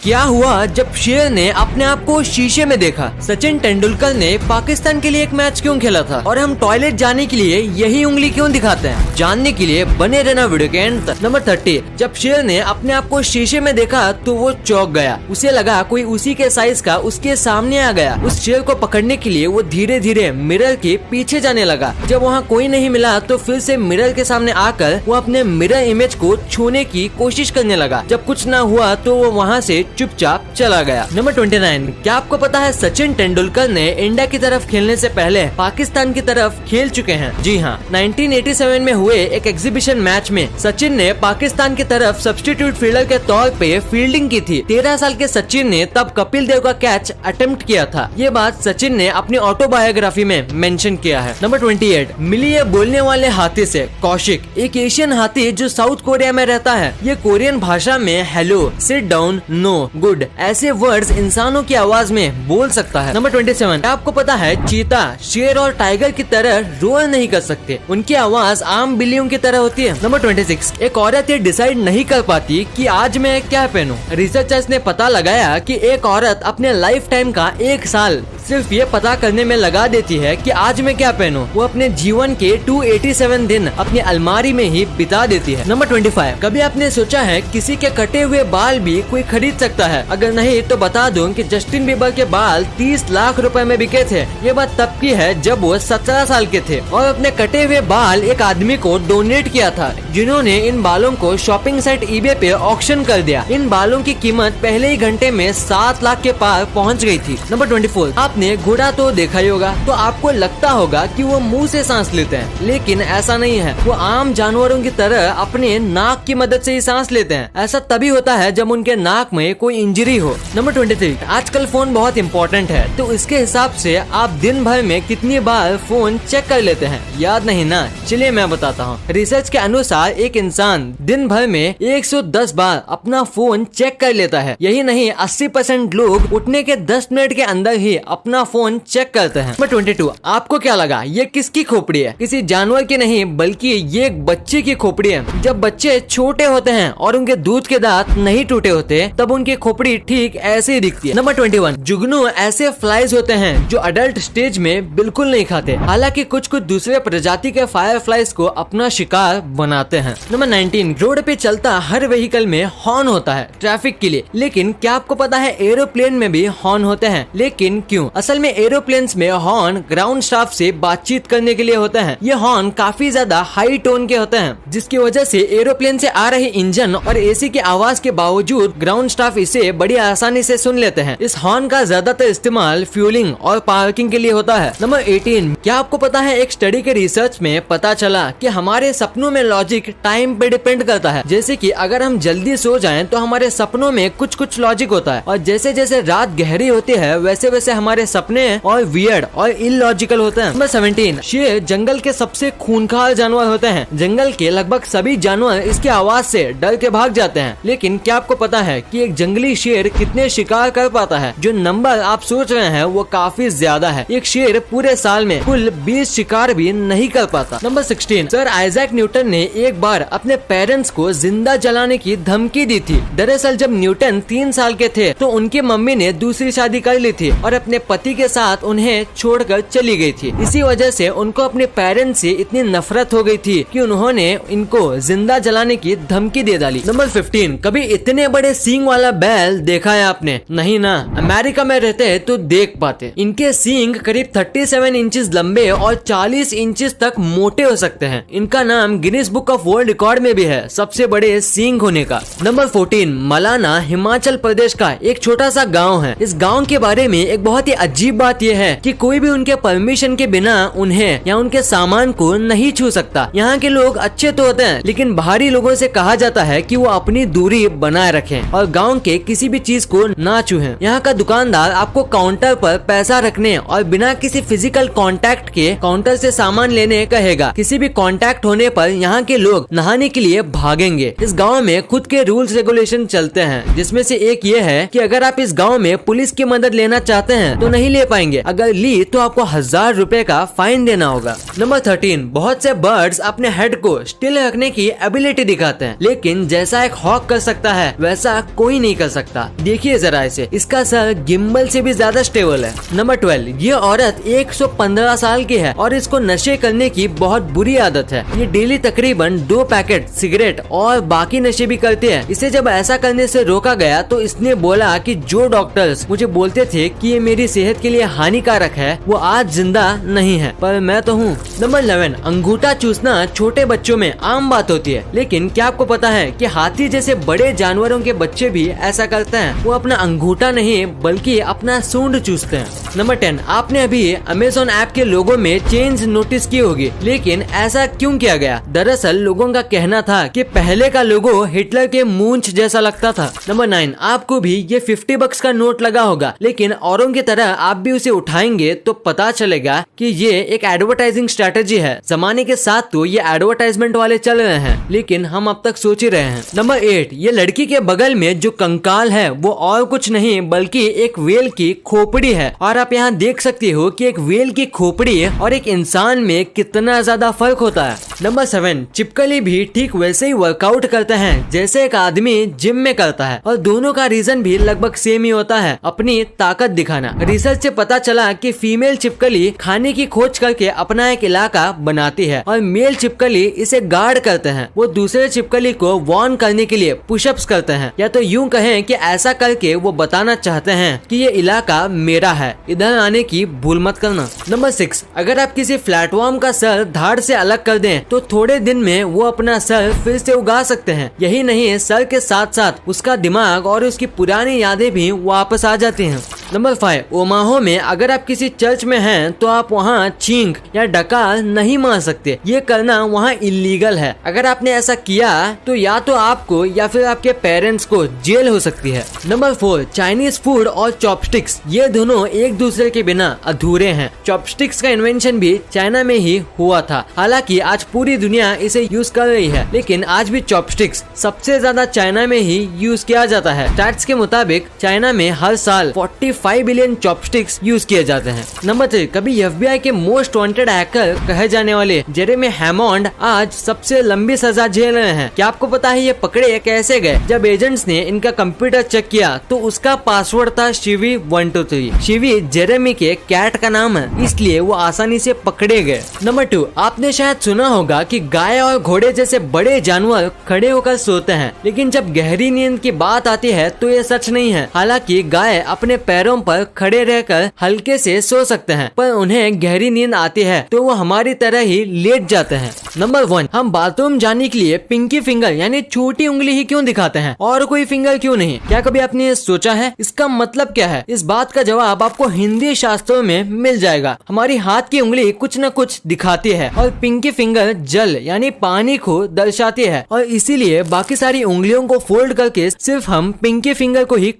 क्या हुआ जब शेर ने अपने आप को शीशे में देखा? सचिन तेंदुलकर ने पाकिस्तान के लिए एक मैच क्यों खेला था और हम टॉयलेट जाने के लिए यही उंगली क्यों दिखाते हैं? जानने के लिए बने रहना वीडियो के एंड तक। नंबर 30, जब शेर ने अपने आप को शीशे में देखा तो वो चौंक गया। उसे लगा कोई उसी के साइज का उसके सामने आ गया। उस शेर को पकड़ने के लिए वो धीरे धीरे मिरर के पीछे जाने लगा। जब वहाँ कोई नहीं मिला तो फिर से मिरर के सामने आकर वो अपने मिरर इमेज को छूने की कोशिश करने लगा। जब कुछ ना हुआ तो वो वहाँ से चुपचाप चला गया। नंबर 29, क्या आपको पता है सचिन तेंदुलकर ने इंडिया की तरफ खेलने से पहले पाकिस्तान की तरफ खेल चुके हैं? जी हाँ, 1987 में हुए एक एग्जीबिशन मैच में सचिन ने पाकिस्तान की तरफ सब्स्टिट्यूट फील्डर के तौर पे फील्डिंग की थी। 13 साल के सचिन ने तब कपिल देव का कैच अटेम्प्ट किया था। ये बात सचिन ने अपनी ऑटोबायोग्राफी में मेंशन किया है। नंबर 28, मिलिए बोलने वाले हाथी से। कौशिक एक एशियन हाथी जो साउथ कोरिया में रहता है। ये कोरियन भाषा में hello, sit down, no, good ऐसे वर्ड्स इंसानों की आवाज में बोल सकता है। नंबर 27, आपको पता है चीता शेर और टाइगर की तरह रोल नहीं कर सकते। उनकी आवाज आम बिल्लियों की तरह होती है। नंबर 26, एक औरत ये डिसाइड नहीं कर पाती कि आज मैं क्या पहनूं। रिसर्चर्स ने पता लगाया कि एक औरत अपने लाइफ टाइम का 1 साल सिर्फ ये पता करने में लगा देती है कि आज मैं क्या पहनूं। वो अपने जीवन के 287 दिन अपनी अलमारी में ही बिता देती है। नंबर 25, कभी आपने सोचा है किसी के कटे हुए बाल भी कोई खरीद सकता है? अगर नहीं तो बता दूं कि जस्टिन बीबर के बाल 30 लाख रुपए में बिके थे। ये बात तब की है जब वो 17 साल के थे और अपने कटे हुए बाल एक आदमी को डोनेट किया था, जिन्होंने इन बालों को शॉपिंग साइट eBay पे ऑक्शन कर दिया। इन बालों की कीमत पहले ही घंटे में 7 लाख के पार पहुंच गई थी। नंबर 24, आपने घोड़ा तो देखा ही होगा, तो आपको लगता होगा कि वो मुंह से सांस लेते हैं, लेकिन ऐसा नहीं है। वो आम जानवरों की तरह अपने नाक की मदद से ही सांस लेते हैं। ऐसा तभी होता है जब उनके नाक में कोई इंजरी हो। नंबर 23, आजकल फोन बहुत इम्पोर्टेंट है, तो इसके हिसाब से आप दिन भर में कितनी बार फोन चेक कर लेते हैं? याद नहीं ना? चलिए मैं बताता हूँ। रिसर्च के अनुसार एक इंसान दिन भर में 110 बार अपना फोन चेक कर लेता है। यही नहीं, 80% लोग उठने के 10 मिनट के अंदर ही अपना फोन चेक करते हैं। नंबर 22, आपको क्या लगा ये किसकी खोपड़ी है? किसी जानवर की नहीं, बल्कि ये एक बच्चे की खोपड़ी है। जब बच्चे छोटे होते हैं और उनके दूध के दांत नहीं टूटे होते, तब उनकी खोपड़ी ठीक ऐसे ही दिखती है। नंबर 21, जुगनू ऐसे फ्लाइज होते हैं जो अडल्ट स्टेज में बिल्कुल नहीं खाते। हालांकि कुछ दूसरे प्रजाति के फायर फ्लाइज को अपना शिकार बनाते हैं। नंबर 19, रोड पे चलता हर व्हीकल में हॉर्न होता है ट्रैफिक के लिए, लेकिन क्या आपको पता है एरोप्लेन में भी हॉर्न होते हैं? लेकिन क्यों? असल में एरोप्लेन्स में हॉर्न ग्राउंड स्टाफ से बातचीत करने के लिए होते हैं। ये हॉर्न काफी ज्यादा हाई टोन के होते हैं, जिसकी वजह से एरोप्लेन से आ रही इंजन और एसी की आवाज के बावजूद ग्राउंड स्टाफ इसे बड़ी आसानी से सुन लेते हैं। इस हॉर्न का ज्यादातर इस्तेमाल फ्यूलिंग और पार्किंग के लिए होता है। नंबर 18, क्या आपको पता है एक स्टडी के रिसर्च में पता चला कि हमारे सपनों में लॉजिक टाइम पे डिपेंड करता है। जैसे कि अगर हम जल्दी सो जाएं तो हमारे सपनों में कुछ लॉजिक होता है, और जैसे जैसे रात गहरी होती है वैसे वैसे हमारे सपने और वियर्ड और इलॉजिकल होते हैं। नंबर 17, शेर जंगल के सबसे खूंखार जानवर होते हैं। जंगल के लगभग सभी जानवर इसकी आवाज से डर के भाग जाते हैं, लेकिन क्या आपको पता है कि एक जंगली शेर कितने शिकार कर पाता है? जो नंबर आप सोच रहे हैं वो काफी ज्यादा है। एक शेर पूरे साल में कुल 20 शिकार भी नहीं कर पाता। नंबर 16, सर आइजैक न्यूटन ने एक बार अपने पेरेंट्स को जिंदा जलाने की धमकी दी थी। दरअसल जब न्यूटन 3 साल के थे तो उनकी मम्मी ने दूसरी शादी कर ली थी और अपने पति के साथ उन्हें छोड़कर चली गई थी। इसी वजह से उनको अपने पेरेंट्स से इतनी नफरत हो गई थी कि उन्होंने इनको जिंदा जलाने की धमकी दे डाली। नंबर 15, कभी इतने बड़े सींग वाला बैल देखा है आपने? नहीं ना, अमेरिका में रहते हैं तो देख पाते। इनके सींग करीब 37 इंचेस लंबे और 40 इंचेस तक मोटे हो सकते हैं। इनका नाम Guinness book of world record में भी है सबसे बड़े सींग होने का। नंबर 14, मलाना हिमाचल प्रदेश का एक छोटा सा गाँव है। इस गाँव के बारे में एक बहुत ही अजीब बात यह है कि कोई भी उनके परमिशन के बिना उन्हें या उनके सामान को नहीं छू सकता। यहाँ के लोग अच्छे तो होते हैं, लेकिन बाहरी लोगों से कहा जाता है कि वो अपनी दूरी बनाए रखें और गांव के किसी भी चीज को ना छूएं। यहाँ का दुकानदार आपको काउंटर पर पैसा रखने और बिना किसी फिजिकल कांटेक्ट के काउंटर से सामान लेने कहेगा। किसी भी कांटेक्ट होने पर यहाँ के लोग नहाने के लिए भागेंगे। इस गाँव में खुद के रूल्स रेगुलेशन चलते हैं, जिसमें से एक ये है कि अगर आप इस गाँव में पुलिस की मदद लेना चाहते हैं तो नहीं ले पाएंगे। अगर ली तो आपको 1000 रुपए का फाइन देना होगा। नंबर 13, बहुत से बर्ड्स अपने हेड को स्टिल रखने की एबिलिटी दिखाते हैं, लेकिन जैसा एक हॉक कर सकता है वैसा कोई नहीं कर सकता। देखिए जरा इसे, इसका सर गिम्बल से भी ज्यादा स्टेबल है। नंबर 12, ये औरत 115 साल की है और इसको नशे करने की बहुत बुरी आदत है। ये डेली तकरीबन 2 पैकेट सिगरेट और बाकी नशे भी करते हैं। इसे जब ऐसा करने से रोका गया तो इसने बोला कि जो डॉक्टर्स मुझे बोलते थे कि ये मेरी सेहत के लिए हानिकारक है, वो आज जिंदा नहीं है, पर मैं तो हूँ। नंबर 11, अंगूठा चूसना छोटे बच्चों में आम बात होती है, लेकिन क्या आपको पता है कि हाथी जैसे बड़े जानवरों के बच्चे भी ऐसा करते हैं। वो अपना अंगूठा नहीं बल्कि अपना सूंड चूसते हैं। नंबर 10, आपने अभी अमेज़न ऐप के लोगो में चेंज नोटिस की होगी, लेकिन ऐसा क्यों किया गया? दरअसल लोगों का कहना था कि पहले का लोगो हिटलर के मूंछ जैसा लगता था। नंबर 9, आपको भी ये 50 बक्स का नोट लगा होगा, लेकिन औरों की तरह आप भी उसे उठाएंगे तो पता चलेगा कि ये एक एडवर्टाइजिंग स्ट्रेटेजी है। जमाने के साथ तो ये एडवर्टाइजमेंट वाले चल रहे हैं, लेकिन हम अब तक सोच ही रहे हैं। नंबर 8, ये लड़की के बगल में जो कंकाल है वो और कुछ नहीं बल्कि एक व्हेल की खोपड़ी है। और आप यहाँ देख सकते हो कि एक व्हेल की खोपड़ी और एक इंसान में कितना ज्यादा फर्क होता है। नंबर 7, छिपकली भी ठीक वैसे ही वर्कआउट करते हैं जैसे एक आदमी जिम में करता है, और दोनों का रीजन भी लगभग सेम ही होता है, अपनी ताकत दिखाना। रिसर्च से पता चला कि फीमेल छिपकली खाने की खोज करके अपना एक इलाका बनाती है और मेल छिपकली इसे गार्ड करते हैं। वो दूसरे छिपकली को वार्न करने के लिए पुशअप्स करते हैं, या तो यूं कहें कि ऐसा करके वो बताना चाहते हैं कि ये इलाका मेरा है, इधर आने की भूल मत करना। नंबर 6, अगर आप किसी फ्लैटफॉर्म का सर धाड़ से अलग कर दें तो थोड़े दिन में वो अपना सर फिर से उगा सकते हैं। यही नहीं, सर के साथ साथ उसका दिमाग और उसकी पुरानी यादें भी वापस आ जाती हैं। नंबर 5, ओमाहो में अगर आप किसी चर्च में हैं तो आप वहाँ छींक या डकार नहीं मार सकते। ये करना वहाँ इलीगल है। अगर आपने ऐसा किया तो या तो आपको या फिर आपके पेरेंट्स को जेल हो सकती है। नंबर 4, चाइनीज फूड और चॉपस्टिक्स, ये दोनों एक दूसरे के बिना अधूरे हैं। चॉपस्टिक्स का इन्वेंशन भी चाइना में ही हुआ था। हालांकि आज पूरी दुनिया इसे यूज कर रही है, लेकिन आज भी चॉपस्टिक्स सबसे ज्यादा चाइना में ही यूज किया जाता है। स्टैट्स के मुताबिक चाइना में हर साल 45 बिलियन चॉपस्टिक्स यूज किए जाते हैं। नंबर 3, कभी FBI के मोस्ट वांटेड हैकर कहे जाने वाले जेरेमी हैमॉन्ड आज सबसे लंबी सजा झेल रहे हैं। क्या आपको पता है ये पकड़े कैसे गए? जब एजेंट्स ने इनका कंप्यूटर चेक किया तो उसका पासवर्ड था शिवी123। शिवी जेरेमी के कैट का नाम है, इसलिए वो आसानी से पकड़े गए। नंबर 2, आपने शायद सुना होगा कि गाय और घोड़े जैसे बड़े जानवर खड़े होकर सोते हैं, लेकिन जब गहरी नींद की बात आती है तो ये सच नहीं है। हालांकि गाय अपने पैरों पर खड़े रहकर हल्के से सो सकते हैं, पर उन्हें गहरी नींद आती है तो वो हमारी तरह ही लेट जाते हैं। नंबर 1, हम बाथरूम जाने के लिए पिंकी फिंगर यानी छोटी उंगली ही क्यों दिखाते हैं और कोई फिंगर क्यों नहीं? क्या कभी आपने सोचा है इसका मतलब क्या है? इस बात का जवाब आपको हिंदी शास्त्रों में मिल जाएगा। हमारी हाथ की उंगली कुछ न कुछ दिखाती है और पिंकी फिंगर जल यानी पानी को दर्शाती है, और इसीलिए बाकी सारी उंगलियों को फोल्ड करके सिर्फ हम पिंकी फिंगर को ही